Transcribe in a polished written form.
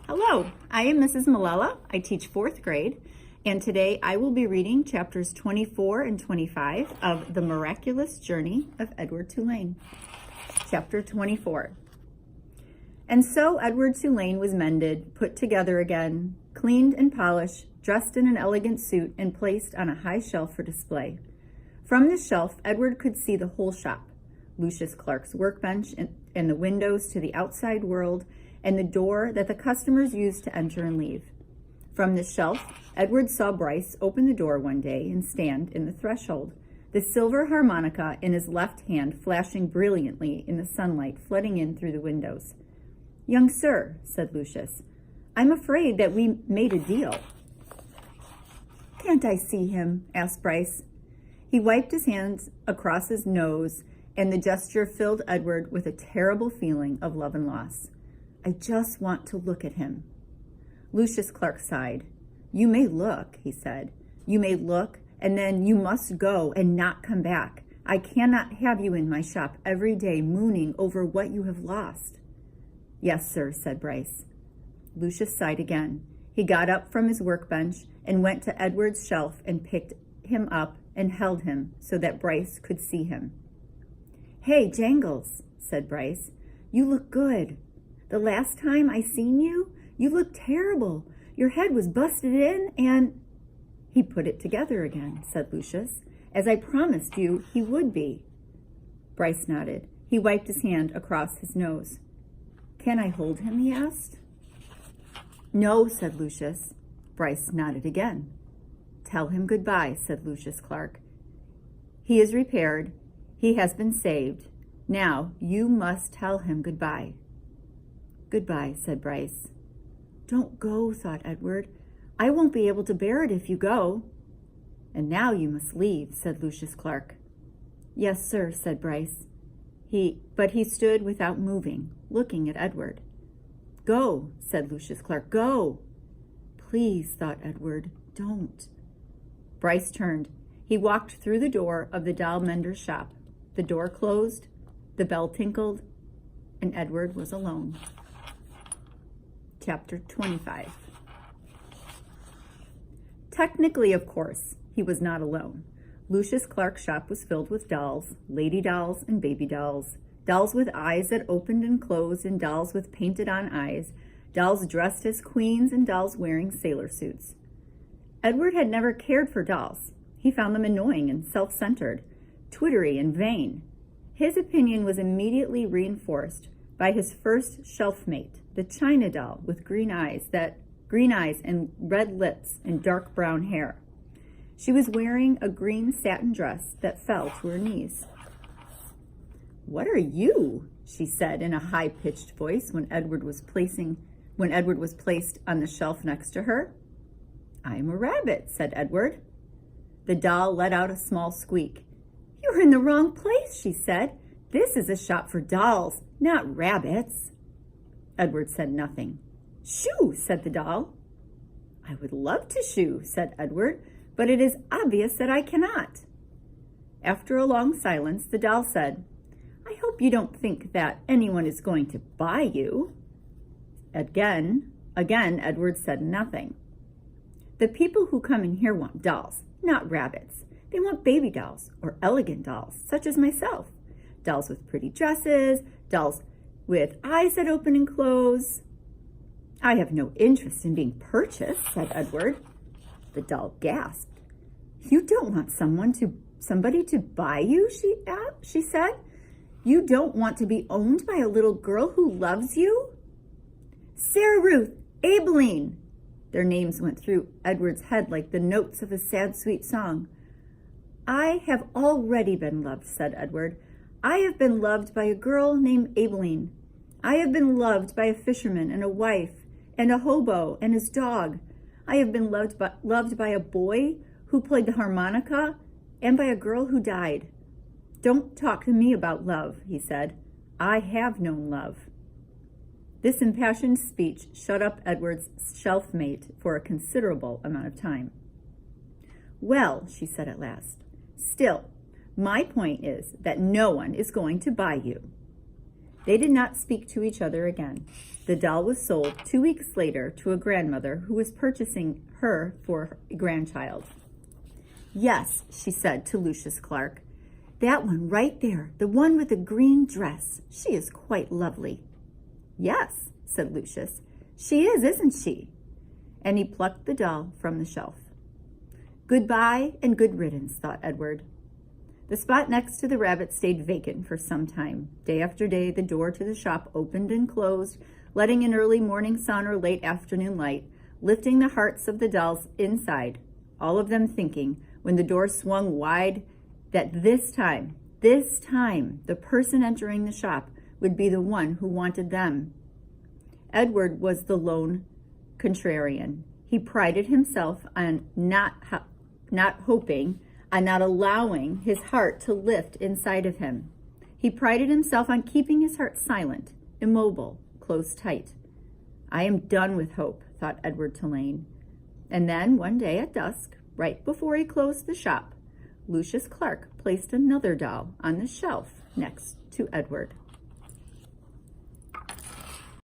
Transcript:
Hello, I am Mrs. Milella. I teach 4th grade, and today I will be reading chapters 24 and 25 of The Miraculous Journey of Edward Tulane. Chapter 24. And so Edward Tulane was mended, put together again, cleaned and polished, dressed in an elegant suit, and placed on a high shelf for display. From the shelf, Edward could see the whole shop, Lucius Clark's workbench and the windows to the outside world, and the door that the customers used to enter and leave. From the shelf, Edward saw Bryce open the door one day and stand in the threshold, the silver harmonica in his left hand flashing brilliantly in the sunlight flooding in through the windows. "Young sir," said Lucius, "I'm afraid that we made a deal." "Can't I see him?" asked Bryce. He wiped his hands across his nose, and the gesture filled Edward with a terrible feeling of love and loss. "I just want to look at him." Lucius Clark sighed. "You may look," he said. "You may look, and then you must go and not come back. I cannot have you in my shop every day mooning over what you have lost." "Yes, sir," said Bryce. Lucius sighed again. He got up from his workbench and went to Edward's shelf and picked him up and held him so that Bryce could see him. "Hey, Jangles," said Bryce, "you look good. The last time I seen you, you looked terrible. Your head was busted in and—" "He put it together again," said Lucius, "as I promised you he would be." Bryce nodded. He wiped his hand across his nose. "Can I hold him?" he asked. "No," said Lucius. Bryce nodded again. "Tell him goodbye," said Lucius Clark. "He is repaired. He has been saved. Now you must tell him goodbye." "Goodbye," said Bryce. "Don't go," thought Edward. "I won't be able to bear it if you go." "And now you must leave," said Lucius Clark. "Yes, sir," said Bryce. But he stood without moving, looking at Edward. "Go," said Lucius Clark. "Go." "Please," thought Edward, "don't." Bryce turned. He walked through the door of the doll mender's shop. The door closed, the bell tinkled, and Edward was alone. Chapter 25. Technically, of course, he was not alone. Lucius Clark's shop was filled with dolls, lady dolls and baby dolls, dolls with eyes that opened and closed and dolls with painted-on eyes, dolls dressed as queens and dolls wearing sailor suits. Edward had never cared for dolls. He found them annoying and self-centered, twittery and vain. His opinion was immediately reinforced by his first shelf mate, the china doll with green eyes and red lips and dark brown hair. She was wearing a green satin dress that fell to her knees. "What are you?" she said in a high-pitched voice when Edward was placed on the shelf next to her. "I am a rabbit," said Edward. The doll let out a small squeak. "You're in the wrong place," she said. "This is a shop for dolls, not rabbits." Edward said nothing. "Shoo," said the doll. "I would love to shoo," said Edward, "but it is obvious that I cannot." After a long silence, the doll said, "I hope you don't think that anyone is going to buy you." Again, Edward said nothing. "The people who come in here want dolls, not rabbits. They want baby dolls or elegant dolls, such as myself. Dolls with pretty dresses, dolls with eyes that open and close." "I have no interest in being purchased," said Edward. The doll gasped. "You don't want somebody to buy you?" she said. "You don't want to be owned by a little girl who loves you?" "Sarah Ruth, Abilene." Their names went through Edward's head like the notes of a sad, sweet song. "I have already been loved," said Edward. "I have been loved by a girl named Abilene. I have been loved by a fisherman and a wife and a hobo and his dog. I have been loved by a boy who played the harmonica and by a girl who died." "Don't talk to me about love," he said. "I have known love." This impassioned speech shut up Edward's shelf mate for a considerable amount of time. "Well," she said at last, "still, my point is that no one is going to buy you." They did not speak to each other again. The doll was sold 2 weeks later to a grandmother who was purchasing her for a grandchild. "Yes," she said to Lucius Clark, "that one right there, the one with the green dress. She is quite lovely." "Yes," said Lucius, "she is, isn't she?" And he plucked the doll from the shelf. Goodbye and good riddance, thought Edward. The spot next to the rabbit stayed vacant for some time. Day after day, the door to the shop opened and closed, letting in early morning sun or late afternoon light, lifting the hearts of the dolls inside, all of them thinking, when the door swung wide, that this time, the person entering the shop would be the one who wanted them. Edward was the lone contrarian. He prided himself on not hoping, on not allowing his heart to lift inside of him. He prided himself on keeping his heart silent, immobile, closed tight. "I am done with hope," thought Edward Tulane. And then one day at dusk, right before he closed the shop, Lucius Clark placed another doll on the shelf next to Edward.